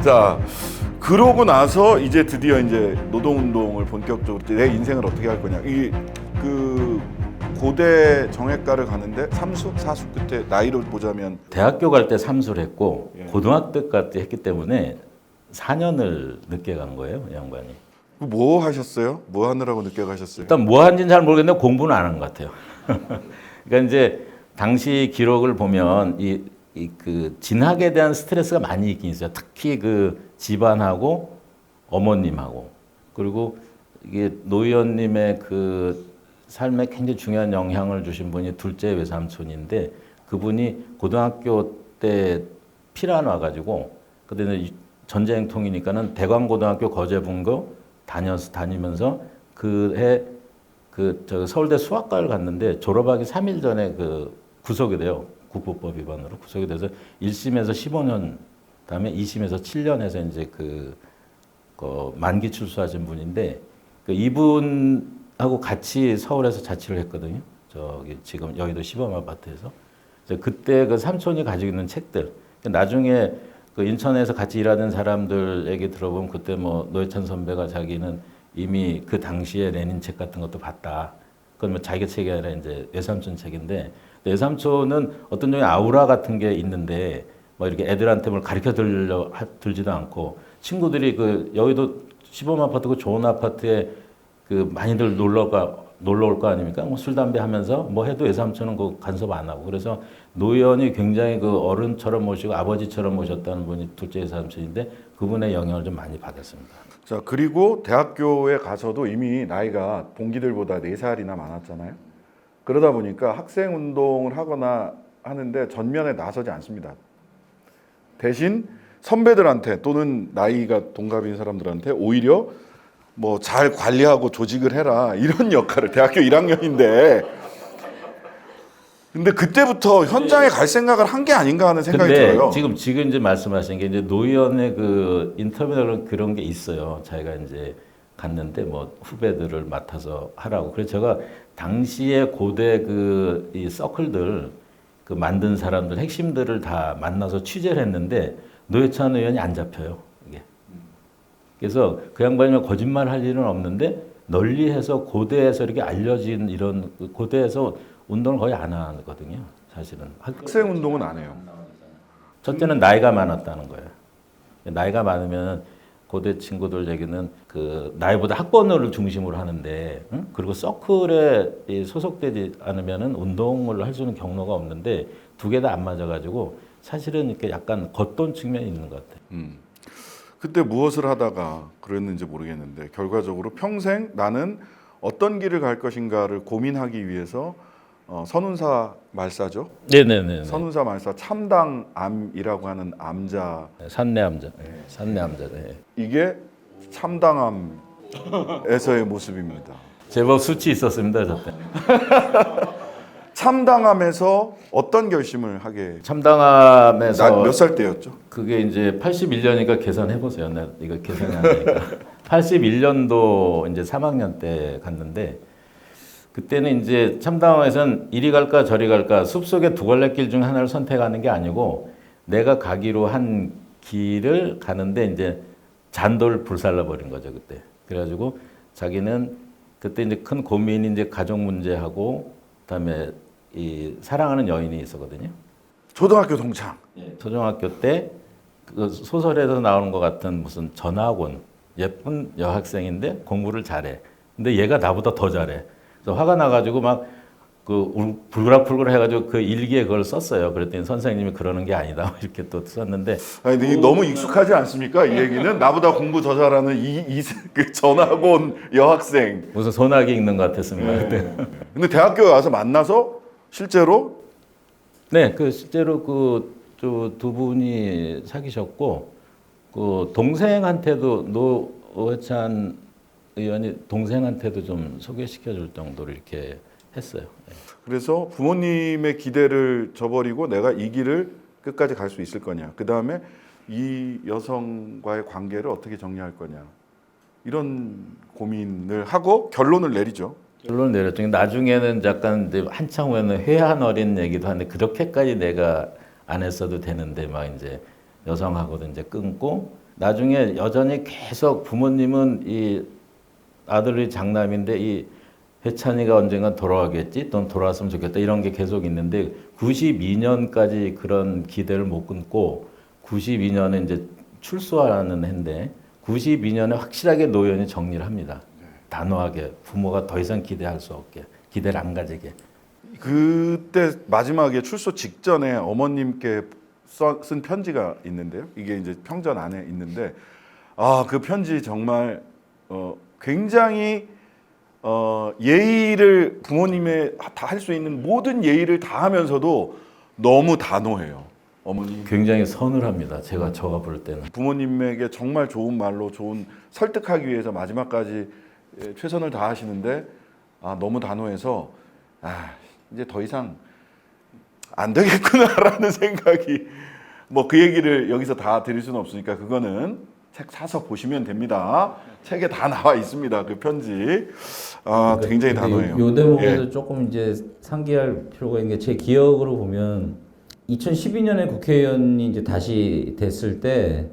자, 그러고 나서 이제 드디어 이제 노동운동을 본격적으로 내 인생을 어떻게 할 거냐. 이 그 고대 정외과를 가는데 삼수, 사수 끝에 나이로 보자면 대학교 갈 때 삼수를 했고 예. 고등학교 갈 때 했기 때문에 4년을 늦게 간 거예요, 이 양반이. 뭐 하셨어요? 뭐 하느라고 늦게 가셨어요? 일단 뭐 한지는 잘 모르겠는데 공부는 안 한 것 같아요. 그러니까 이제 당시 기록을 보면 그 진학에 대한 스트레스가 많이 있긴 있어요. 특히 그 집안하고 어머님하고 그리고 이게 노 의원님의 그 삶에 굉장히 중요한 영향을 주신 분이 둘째 외삼촌인데 그분이 고등학교 때 피란 와가지고 그때는 전쟁통이니까는 대광고등학교 거제분고 다니면서 그해 저 서울대 수학과를 갔는데 졸업하기 3일 전에 그 구속이 돼요. 국보법 위반으로 구속이 돼서 1심에서 15년, 다음에 2심에서 7년 해서 이제 그 만기 출소하신 분인데 그 이분하고 같이 서울에서 자취를 했거든요. 저기 지금 여의도 시범 아파트에서. 그때 그 삼촌이 가지고 있는 책들. 나중에 그 인천에서 같이 일하던 사람들 얘기 들어보면 그때 뭐 노회찬 선배가 자기는 이미 그 당시에 레닌 책 같은 것도 봤다. 그건 뭐 자기 책이 아니라 이제 외삼촌 책인데 외삼촌은 어떤 종의 아우라 같은 게 있는데 뭐 이렇게 애들한테 뭘 가르쳐 들지도 않고 친구들이 그 여의도 시범 아파트고 좋은 아파트에 그 많이들 놀러 올 거 아닙니까? 뭐 술 담배 하면서 뭐 해도 외삼촌은 그 간섭 안 하고 그래서 노 의원이 굉장히 그 어른처럼 모시고 아버지처럼 모셨다는 분이 둘째 외삼촌인데 그분의 영향을 좀 많이 받았습니다. 자, 그리고 대학교에 가서도 이미 나이가 동기들보다 4살이나 많았잖아요. 그러다 보니까 학생 운동을 하거나 하는데 전면에 나서지 않습니다. 대신 선배들한테 또는 나이가 동갑인 사람들한테 오히려 뭐 잘 관리하고 조직을 해라 이런 역할을 대학교 1학년인데 근데 그때부터 현장에 갈 생각을 한 게 아닌가 하는 생각이 들어요. 지금 이제 말씀하신 게 이제 노 의원의 그 인터뷰나 그런 게 있어요. 자기가 이제 갔는데 뭐 후배들을 맡아서 하라고. 그래서 제가 당시에 고대 그 이 서클들 그 만든 사람들 핵심들을 다 만나서 취재를 했는데 노회찬 의원이 안 잡혀요. 이게. 그래서 그 양반이면 거짓말 할 일은 없는데 널리해서 고대에서 이렇게 알려진 이런 고대에서 운동을 거의 안 하거든요. 사실은. 학생 운동은 안 해요. 첫째는 나이가 많았다는 거예요. 나이가 많으면 고대 친구들 얘기는 그 나이보다 학번을 중심으로 하는데, 응? 그리고 서클에 소속되지 않으면은 운동을 할 수 있는 경로가 없는데 두 개 다 안 맞아가지고 사실은 이렇게 약간 겉돈 측면이 있는 것 같아요. 그때 무엇을 하다가 그랬는지 모르겠는데 결과적으로 평생 나는 어떤 길을 갈 것인가를 고민하기 위해서 선운사 말사죠. 네네네. 선운사 말사 참당암이라고 하는 암자. 산내암자. 산내암자. 네. 이게 참당암에서의 모습입니다. 제법 수치 있었습니다, 저 때. 참당암에서 어떤 결심을 하게? 참당암에서 몇 살 때였죠? 그게 이제 81년이니까 계산해 보세요. 나 이거 계산이 안 되니까. 81년도 이제 3학년 때 갔는데 그때는 이제 참당암에서는 이리 갈까 저리 갈까 숲속의 두 갈래길 중 하나를 선택하는 게 아니고 내가 가기로 한 길을 가는데 이제 잔돌 불살라 버린 거죠, 그때. 그래가지고 자기는 그때 이제 큰 고민이 이제 가족 문제하고 그다음에 이 사랑하는 여인이 있었거든요. 초등학교 동창. 초등학교 때 그 소설에서 나오는 것 같은 무슨 전학온 예쁜 여학생인데 공부를 잘해. 근데 얘가 나보다 더 잘해. 그래서 화가 나가지고 막 그 불그락불그락 해가지고 그 일기에 그걸 썼어요. 그랬더니 선생님이 그러는 게 아니다 이렇게 또 썼는데. 아니, 근데 너무 익숙하지 않습니까? 이 얘기는 나보다 공부 더 잘하는 그 전학온 여학생. 무슨 소나기 읽는 것 같았습니다. 그때. 근데 대학교에 와서 만나서 실제로 네, 그 실제로 그 두 분이 사귀셨고 그 동생한테도 노회찬 의원이 동생한테도 좀 소개시켜줄 정도로 이렇게 했어요. 네. 그래서 부모님의 기대를 저버리고 내가 이 길을 끝까지 갈 수 있을 거냐. 그 다음에 이 여성과의 관계를 어떻게 정리할 거냐. 이런 고민을 하고 결론을 내리죠. 결론을 내렸죠. 나중에는 약간 이제 한참 후에는 회한 어린 얘기도 하는데 그렇게까지 내가 안 했어도 되는데 막 이제 여성하고도 이제 끊고 나중에 여전히 계속 부모님은 이 아들이 장남인데 이 해찬이가 언젠가 돌아가겠지, 또는 돌아왔으면 좋겠다 이런 게 계속 있는데 92년까지 그런 기대를 못 끊고 92년에 이제 출소하는 해인데 92년에 확실하게 노현이 정리를 합니다. 단호하게 부모가 더 이상 기대할 수 없게, 기대를 안 가지게. 그때 마지막에 출소 직전에 어머님께 쓴 편지가 있는데요. 이게 이제 평전 안에 있는데 그 편지 정말 굉장히 예의를 부모님의 다 할 수 있는 모든 예의를 다 하면서도 너무 단호해요. 어머니 굉장히 서늘합니다. 저가 볼 때는. 부모님에게 정말 좋은 말로 설득하기 위해서 마지막까지 최선을 다하시는데 너무 단호해서 이제 더 이상 안 되겠구나라는 생각이 뭐 그 얘기를 여기서 다 드릴 수는 없으니까 그거는 책 사서 보시면 됩니다. 책에 다 나와 있습니다. 그 편지. 굉장히 단호해요. 요 대목에서 조금 이제 상기할 필요가 있는 게 제 기억으로 보면 2012년에 국회의원이 이제 다시 됐을 때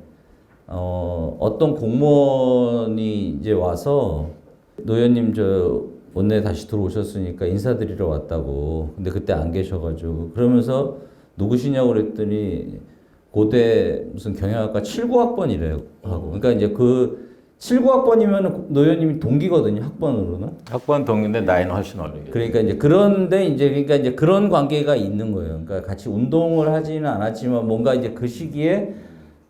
어떤 공무원이 이제 와서 노현님 저 원내에 다시 들어오셨으니까 인사드리러 왔다고. 근데 그때 안 계셔가지고 그러면서 누구시냐고 그랬더니 고대 무슨 경영학과 79학번이래요 하고. 그러니까 이제 그 79학번이면 노현님이 동기거든요, 학번으로는. 학번 동기인데 나이는 훨씬 어리게. 그러니까 이제 그러니까 이제 그런 관계가 있는 거예요. 그러니까 같이 운동을 하지는 않았지만 뭔가 이제 그 시기에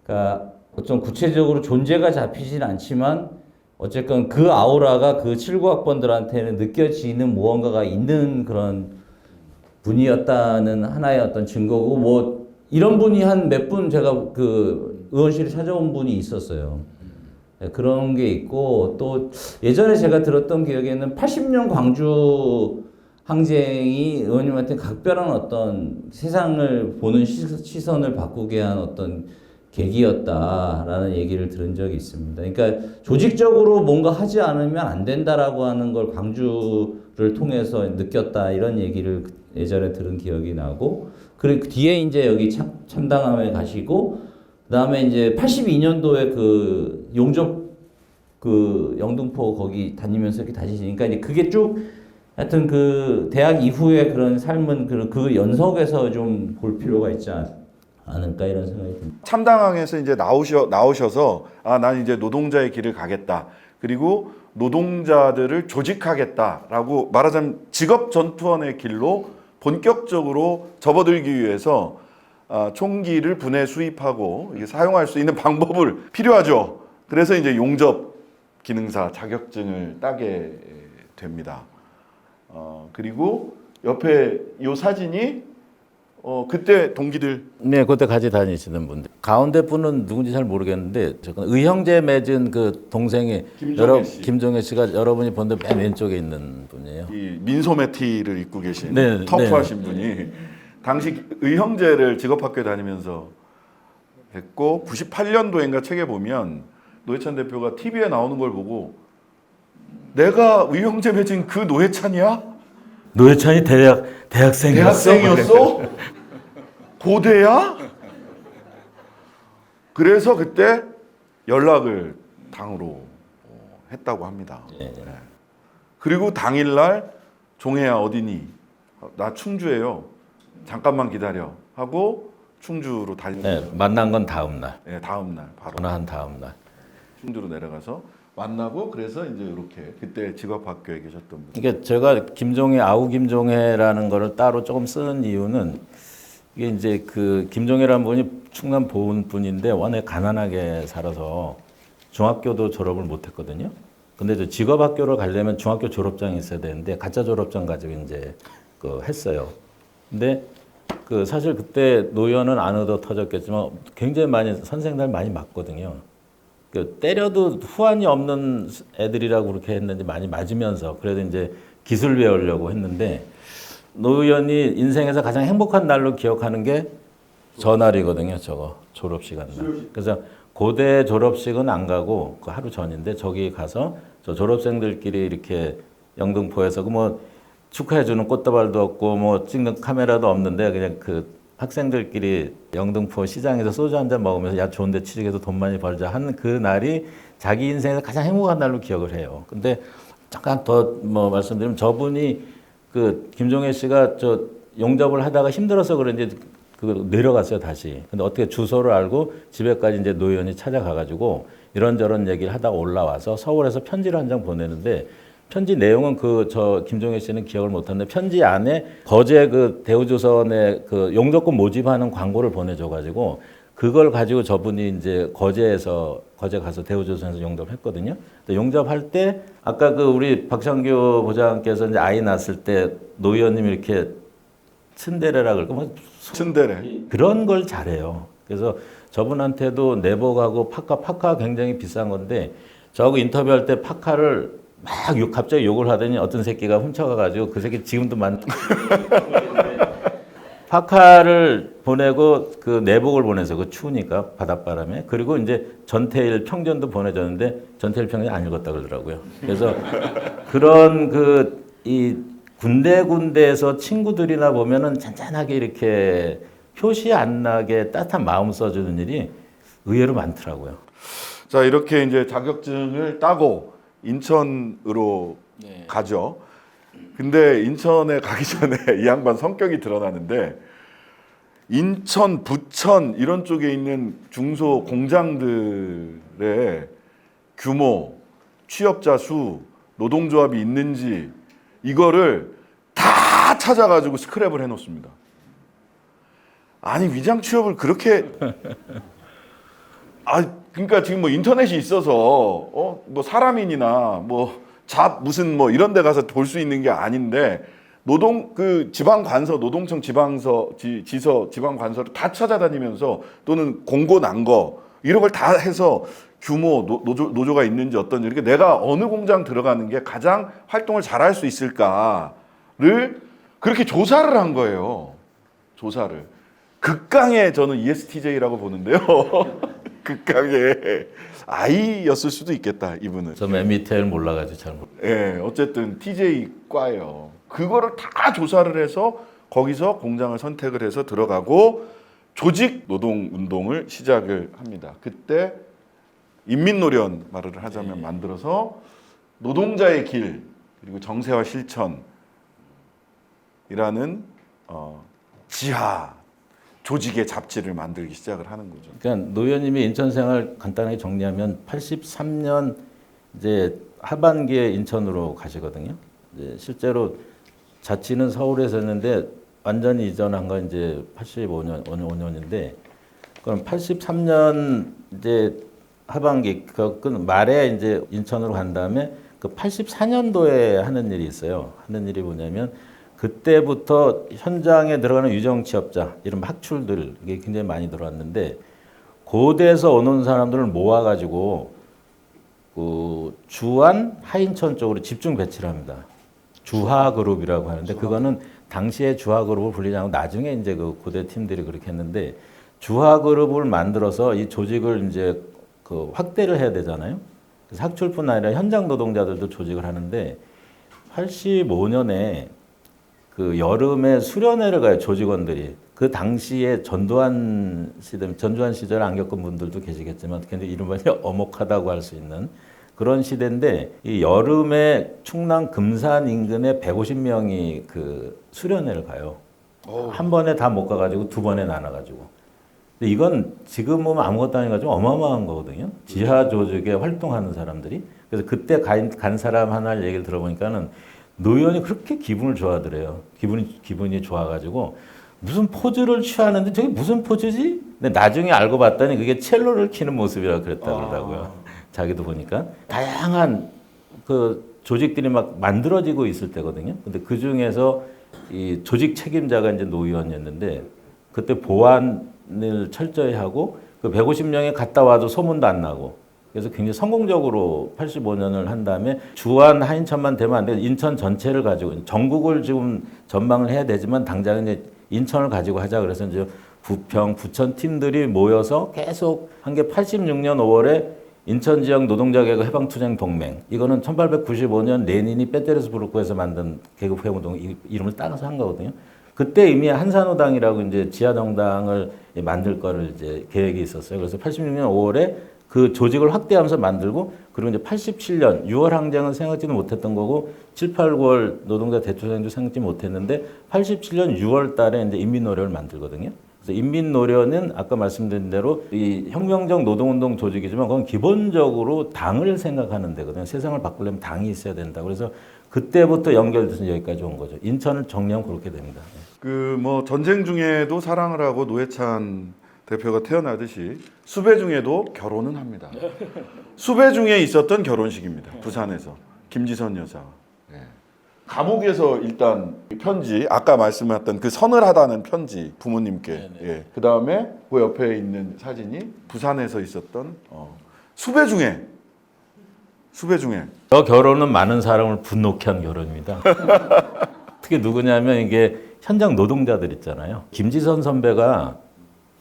그러니까 어떤 구체적으로 존재가 잡히진 않지만 어쨌건 그 아우라가 그 79학번들한테는 느껴지는 무언가가 있는 그런 분이었다는 하나의 어떤 증거고, 뭐 이런 분이 한 몇 분 제가 그 의원실에 찾아온 분이 있었어요. 그런 게 있고, 또 예전에 제가 들었던 기억에는 80년 광주 항쟁이 의원님한테 각별한 어떤 세상을 보는 시선을 바꾸게 한 어떤 계기였다라는 얘기를 들은 적이 있습니다. 그러니까 조직적으로 뭔가 하지 않으면 안 된다라고 하는 걸 광주를 통해서 느꼈다, 이런 얘기를 예전에 들은 기억이 나고, 그리고 뒤에 이제 여기 참당함에 가시고, 그 다음에 이제 82년도에 그 용접 그 영등포 거기 다니면서 이렇게 다니시니까 이제 그게 쭉 하여튼 그 대학 이후의 그런 삶은 그 연속에서 좀 볼 필요가 있지 않을까 이런 생각이 듭니다. 참당항에서 이제 나오셔서 난 이제 노동자의 길을 가겠다. 그리고 노동자들을 조직하겠다라고 말하자면 직업 전투원의 길로 본격적으로 접어들기 위해서 총기를 분해 수입하고 이게 사용할 수 있는 방법을 필요하죠. 그래서 이제 용접 기능사 자격증을 따게 됩니다. 그리고 옆에 이 사진이 그때 동기들. 네, 그때 같이 다니시는 분들. 가운데 분은 누군지 잘 모르겠는데 의형제 맺은 그 동생이 김종혜 씨가 여러분이 본데 맨 왼쪽에 있는 분이에요. 이 민소매 티를 입고 계신 네, 터프하신 분이 당시 의형제를 직업학교에 다니면서 했고 98년도인가 책에 보면 노회찬 대표가 TV에 나오는 걸 보고 내가 의형제 맺은 그 노회찬이야? 노회찬이 대학생이었어? 고대야? 그래서 그때 연락을 당으로 했다고 합니다. 네. 그리고 당일날 종혜야 어디니? 나 충주예요. 잠깐만 기다려 하고 충주로 네, 만난 건 다음 날. 네, 다음 날 바로 전화한 다음 날. 충주로 내려가서 만나고 그래서 이제 이렇게 그때 직업학교에 계셨던 분. 이게 제가 아우 김종혜라는 거를 따로 조금 쓰는 이유는 이게 이제 그 김종혜라는 분이 충남 보은 분인데 워낙 가난하게 살아서 중학교도 졸업을 못했거든요. 근데 저 직업학교를 가려면 중학교 졸업장이 있어야 되는데 가짜 졸업장 가지고 이제 그 했어요. 근데 그 사실 그때 노연은 안 얻어 터졌겠지만 굉장히 선생들 많이 맞거든요. 그 때려도 후환이 없는 애들이라고 그렇게 했는데 많이 맞으면서 그래도 이제 기술 배우려고 했는데 노 의원이 인생에서 가장 행복한 날로 기억하는 게 저날이거든요. 저거 졸업시간 날. 그래서 고대 졸업식은 안 가고 그 하루 전인데 저기 가서 저 졸업생들끼리 이렇게 영등포에서 그 뭐 축하해주는 꽃다발도 없고 뭐 찍는 카메라도 없는데 그냥 그 학생들끼리 영등포 시장에서 소주 한 잔 먹으면서 야 좋은데 취직해서 돈 많이 벌자 하는 그 날이 자기 인생에서 가장 행복한 날로 기억을 해요. 근데 잠깐 더 뭐 말씀드리면 저분이 그 김종혜 씨가 저 용접을 하다가 힘들어서 그런지 그 내려갔어요 다시. 근데 어떻게 주소를 알고 집에까지 이제 노 의원이 찾아가가지고 이런저런 얘기를 하다가 올라와서 서울에서 편지를 한 장 보내는데 편지 내용은 그 저 김종혜 씨는 기억을 못하는데 편지 안에 거제 그 대우조선에 그 용접권 모집하는 광고를 보내줘가지고 그걸 가지고 저분이 이제 거제 가서 대우조선에서 용접했거든요. 용접할 때 아까 그 우리 박창규 부장께서 이제 아이 낳았을 때 노 의원님이 이렇게 츤데레라 그럴까 뭐 츤데레. 그런 걸 잘해요. 그래서 저분한테도 내복하고 파카 굉장히 비싼 건데 저하고 인터뷰할 때 파카를 막 갑자기 욕을 하더니 어떤 새끼가 훔쳐가가지고 그 새끼 지금도 파카를 보내고 그 내복을 보내서 그 추우니까 바닷바람에 그리고 이제 전태일 평전도 보내줬는데 전태일 평전 안 읽었다 그러더라고요. 그래서 그런 그 이 군데군데에서 친구들이나 보면은 잔잔하게 이렇게 표시 안 나게 따뜻한 마음 써주는 일이 의외로 많더라고요. 자, 이렇게 이제 자격증을 따고 인천으로 네. 가죠. 근데 인천에 가기 전에 이 양반 성격이 드러나는데 인천, 부천 이런 쪽에 있는 중소 공장들의 규모, 취업자 수, 노동조합이 있는지 이거를 다 찾아가지고 스크랩을 해놓습니다. 아니 위장 취업을 그렇게 그러니까 지금 뭐 인터넷이 있어서 뭐 사람인이나 뭐 잡 무슨 뭐 이런 데 가서 볼 수 있는 게 아닌데 지방 관서 노동청 지서 지방 관서를 다 찾아다니면서 또는 공고 난 거 이런 걸 다 해서 규모 노조가 있는지 어떤지 이렇게 내가 어느 공장 들어가는 게 가장 활동을 잘할 수 있을까를 그렇게 조사를 한 거예요. 조사를. 극강의 저는 ESTJ라고 보는데요. 극강의 아이였을 수도 있겠다 이분은. 저 맨 밑에를 몰라가지고 잘 모르. 예, 어쨌든 TJ과예요. 그거를 다 조사를 해서 거기서 공장을 선택을 해서 들어가고 조직 노동 운동을 시작을 합니다. 그때 인민노련 말을 하자면 만들어서 노동자의 길 그리고 정세와 실천이라는 지하 조직의 잡지를 만들기 시작을 하는 거죠. 그러니까 노 의원님이 인천 생활 간단하게 정리하면 83년 이제 하반기에 인천으로 가시거든요. 이제 실제로 자취는 서울에서 했는데 완전히 이전한 건 이제 85년인데 그럼 83년 이제 하반기 그 말에 이제 인천으로 간 다음에 그 84년도에 하는 일이 있어요. 하는 일이 뭐냐면 그때부터 현장에 들어가는 유정 취업자 이런 학출들 이게 굉장히 많이 들어왔는데 고대에서 오는 사람들을 모아가지고 그 주안 하인천 쪽으로 집중 배치를 합니다. 주하 그룹이라고 하는데 그거는 당시에 주하 그룹을 불리지 않고 나중에 이제 그 고대 팀들이 그렇게 했는데 주하 그룹을 만들어서 이 조직을 이제 그 확대를 해야 되잖아요. 그래서 학출뿐 아니라 현장 노동자들도 조직을 하는데 85년에 그 여름에 수련회를 가요 조직원들이. 그 당시에 전두환 시절 안 겪은 분들도 계시겠지만 굉장히 이른바 엄혹하다고 할 수 있는 그런 시대인데 이 여름에 충남 금산 인근에 150명이 그 수련회를 가요. 한 번에 다 못 가가지고 두 번에 나눠가지고. 근데 이건 지금 보면 아무것도 아니가 좀 어마어마한 거거든요. 지하 조직에 활동하는 사람들이. 그래서 그때 간 사람 하나를 얘기를 들어보니까는 노 의원이 그렇게 기분을 좋아하더래요. 기분이 좋아가지고 무슨 포즈를 취하는데 저게 무슨 포즈지? 근데 나중에 알고 봤더니 그게 첼로를 키는 모습이라고 그랬다 그러더라고요. 자기도 보니까 다양한 그 조직들이 막 만들어지고 있을 때거든요. 근데 그 중에서 이 조직 책임자가 이제 노 의원이었는데 그때 보안을 철저히 하고 그 150명이 갔다 와도 소문도 안 나고 그래서 굉장히 성공적으로 85년을 한 다음에 주안 하인천만 되면 안 돼. 인천 전체를 가지고 전국을 지금 전망을 해야 되지만 당장은 이제 인천을 가지고 하자. 그래서 이제 부평, 부천 팀들이 모여서 계속 한 게 86년 5월에 인천 지역 노동자 계급 해방투쟁 동맹. 이거는 1895년 레닌이 페테르스부르크에서 만든 계급 해방운동 이름을 따라서 한 거거든요. 그때 이미 한산호당이라고 이제 지하 정당을 만들 거를 이제 계획이 있었어요. 그래서 86년 5월에 그 조직을 확대하면서 만들고 그리고 이제 87년 6월 항쟁은 생각지도 못했던 거고 7, 8, 9월 노동자 대투쟁도 생각지 못했는데 87년 6월 달에 이제 인민노련을 만들거든요. 그래서 인민노련은 아까 말씀드린 대로 이 혁명적 노동운동 조직이지만 그건 기본적으로 당을 생각하는 데거든요. 세상을 바꾸려면 당이 있어야 된다. 그래서 그때부터 연결돼서 여기까지 온 거죠. 인천을 정리하면 그렇게 됩니다. 그 뭐 전쟁 중에도 사랑을 하고 노회찬 대표가 태어나듯이 수배 중에도 결혼은 합니다. 수배 중에 있었던 결혼식입니다. 부산에서 김지선 여사. 예. 감옥에서 일단 편지, 아까 말씀하셨던 그 서늘하다는 편지 부모님께. 예. 그 다음에 그 옆에 있는 사진이 부산에서 있었던 수배 중에. 저 결혼은 많은 사람을 분노케 한 결혼입니다. 특히 누구냐면 이게 현장 노동자들 있잖아요. 김지선 선배가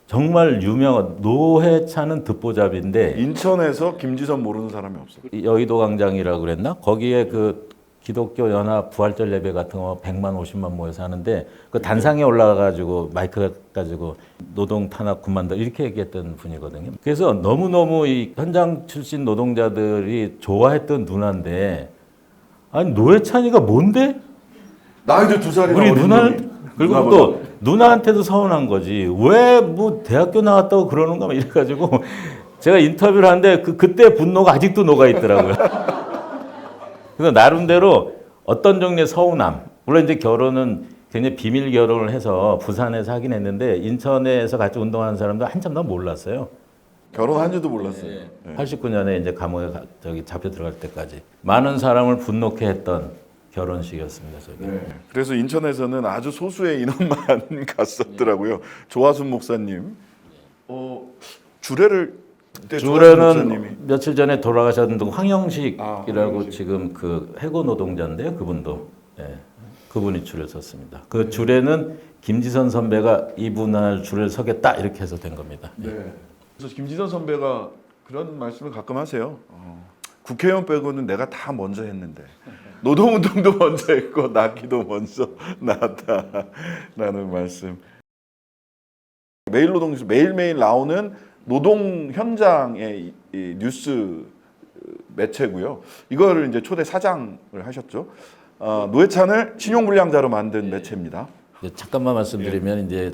정말 유명한 노회찬은 듣보잡인데 인천에서 김지선 모르는 사람이 없어. 여의도 광장이라고 그랬나? 거기에 그 기독교 연합 부활절 예배 같은 거 100만 50만 모여서 하는데 그 단상에 올라가가지고 마이크 가지고 노동 탄압 그만둬 이렇게 얘기했던 분이거든요. 그래서 너무너무 이 현장 출신 노동자들이 좋아했던 누나인데 아니 노회찬이가 뭔데? 나이도 2살이나 우리 어린 누나를 놈이. 그리고 누나보다. 또 누나한테도 서운한 거지. 왜 뭐 대학교 나왔다고 그러는가 막 이래가지고 제가 인터뷰를 하는데 그때 분노가 아직도 녹아 있더라고요. 그래서 나름대로 어떤 종류의 서운함. 물론 이제 결혼은 굉장히 비밀 결혼을 해서 부산에서 하긴 했는데 인천에서 같이 운동하는 사람도 한참 더 몰랐어요. 결혼한지도 몰랐어요. 네. 89년에 이제 감옥에 잡혀 들어갈 때까지 많은 사람을 분노케 했던 결혼식이었습니다. 저기. 네. 그래서 인천에서는 아주 소수의 인원만 갔었더라고요. 조화순 목사님. 주례를 그때 조화순 목사님이 주례는 며칠 전에 돌아가셨는데 황영식이라고 황영식. 지금 그 해고 노동자인데요. 그분도 그분이 줄을 섰습니다. 그 주례는 김지선 선배가 이분할 줄을 서겠다 이렇게 해서 된 겁니다. 네. 그래서 김지선 선배가 그런 말씀을 가끔 하세요. 국회의원 빼고는 내가 다 먼저 했는데 노동운동도 먼저 했고 낳기도 먼저 낳았다라는 말씀. 매일노동뉴스 매일매일 나오는 노동 현장의 이 뉴스 매체고요. 이거를 이제 초대 사장을 하셨죠. 노회찬을 신용불량자로 만든 매체입니다. 잠깐만 말씀드리면 이제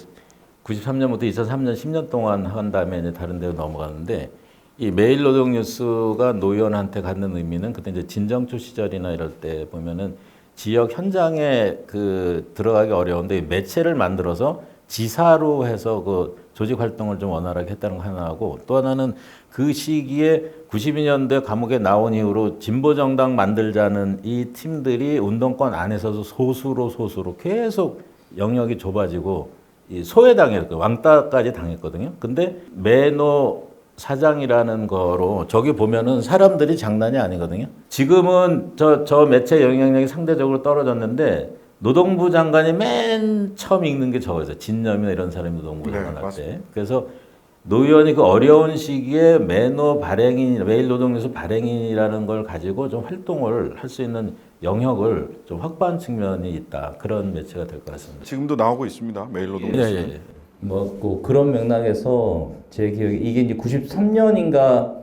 93년부터 2003년 10년 동안 한 다음에 이제 다른 데로 넘어가는데 이 매일노동뉴스가 노 의원한테 갖는 의미는 그때 이제 진정초 시절이나 이럴 때 보면은 지역 현장에 그 들어가기 어려운데 매체를 만들어서 지사로 해서 그 조직 활동을 좀 원활하게 했다는 거 하나하고 또 하나는 그 시기에 92년대 감옥에 나온 이후로 진보정당 만들자는 이 팀들이 운동권 안에서도 소수로 계속 영역이 좁아지고 이 소외당했고 왕따까지 당했거든요. 근데 매노 사장이라는 거로 저기 보면은 사람들이 장난이 아니거든요. 지금은 저 매체 영향력이 상대적으로 떨어졌는데 노동부 장관이 맨 처음 읽는 게 저거죠. 진념이나 이런 사람이 노동부 장관 할 때. 그래서 노 의원이 그 어려운 시기에 매노 발행인, 매일노동뉴스 발행인이라는 걸 가지고 좀 활동을 할 수 있는 영역을 좀 확보한 측면이 있다. 그런 매체가 될 것 같습니다. 지금도 나오고 있습니다. 매일노동뉴스. 예. 뭐 그런 맥락에서 제 기억에 이게 이제 93년인가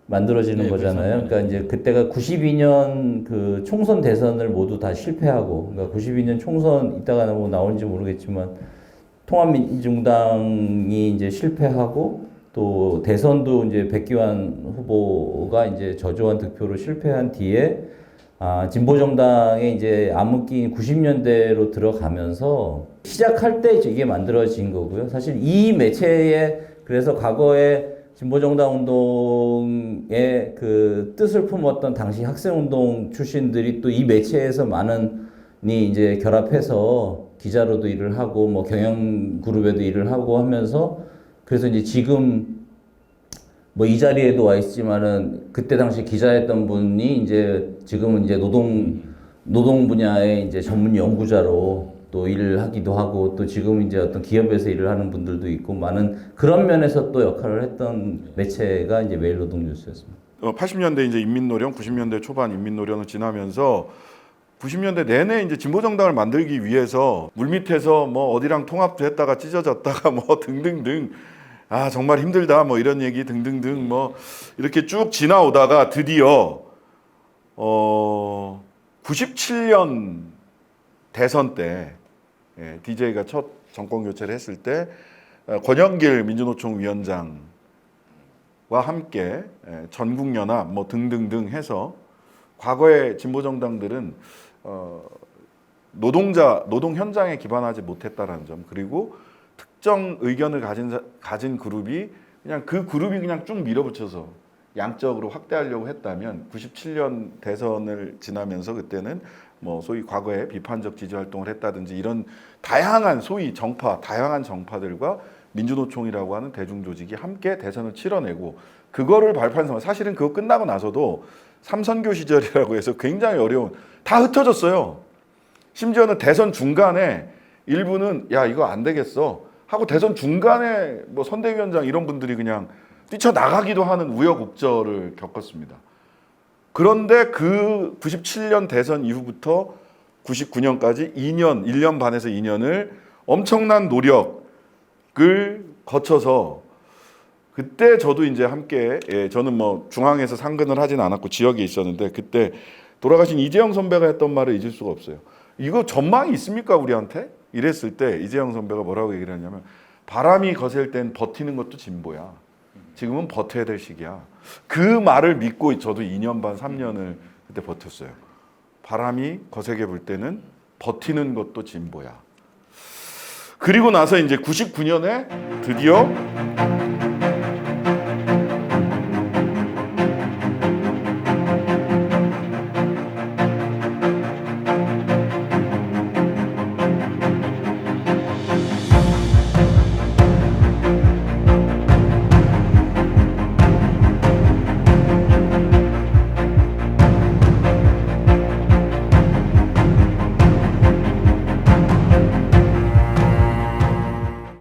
만들어지는 거잖아요. 그러니까 이제 그때가 92년 그 총선 대선을 모두 다 실패하고, 그러니까 92년 총선 이따가 뭐 나올지 모르겠지만 통합민중당이 이제 실패하고 또 대선도 이제 백기환 후보가 이제 저조한 득표로 실패한 뒤에 진보정당에 이제 암흑기 90년대로 들어가면서 시작할 때 이게 만들어진 거고요. 사실 이 매체에 그래서 과거에 진보정당 운동의 그 뜻을 품었던 당시 학생운동 출신들이 또 이 매체에서 많은이 이제 결합해서 기자로도 일을 하고 뭐 경영그룹에도 일을 하고 하면서 그래서 이제 지금 뭐 이 자리에도 와 있지만은 그때 당시 기자였던 분이 이제 지금은 이제 노동 분야의 이제 전문 연구자로 또 일을 하기도 하고 또 지금 이제 어떤 기업에서 일을 하는 분들도 있고 많은 그런 면에서 또 역할을 했던 매체가 이제 매일노동뉴스였습니다. 80년대 이제 인민노련, 90년대 초반 인민노련을 지나면서 90년대 내내 이제 진보 정당을 만들기 위해서 물밑에서 뭐 어디랑 통합도 했다가 찢어졌다가 뭐 등등등 아 정말 힘들다 뭐 이런 얘기 등등등 뭐 이렇게 쭉 지나오다가 드디어 97년 대선 때 DJ가 첫 정권 교체를 했을 때 권영길 민주노총 위원장과 함께 전국연합 뭐 등등등 해서 과거의 진보 정당들은 노동 현장에 기반하지 못했다라는 점, 그리고 특정 의견을 가진 그룹이 그냥 그 그룹이 그냥 쭉 밀어붙여서 양적으로 확대하려고 했다면 97년 대선을 지나면서 그때는 뭐 소위 과거에 비판적 지지 활동을 했다든지 이런 다양한 소위 다양한 정파들과 민주노총이라고 하는 대중조직이 함께 대선을 치러내고 그거를 발표한 상황. 사실은 그거 끝나고 나서도 삼선교 시절이라고 해서 굉장히 어려운, 다 흩어졌어요. 심지어는 대선 중간에 일부는 야 이거 안 되겠어 하고 대선 중간에 뭐 선대위원장 이런 분들이 그냥 뛰쳐나가기도 하는 우여곡절을 겪었습니다. 그런데 그 97년 대선 이후부터 99년까지 1년 반에서 2년을 엄청난 노력을 거쳐서 그때 저도 이제 함께 저는 뭐 중앙에서 상근을 하진 않았고 지역에 있었는데 그때 돌아가신 이재영 선배가 했던 말을 잊을 수가 없어요. 이거 전망이 있습니까 우리한테? 이랬을 때 이재영 선배가 뭐라고 얘기를 했냐면 바람이 거셀 땐 버티는 것도 진보야. 지금은 버텨야 될 시기야. 그 말을 믿고 저도 2년 반 3년을 그때 버텼어요. 바람이 거세게 불 때는 버티는 것도 진보야. 그리고 나서 이제 99년에 드디어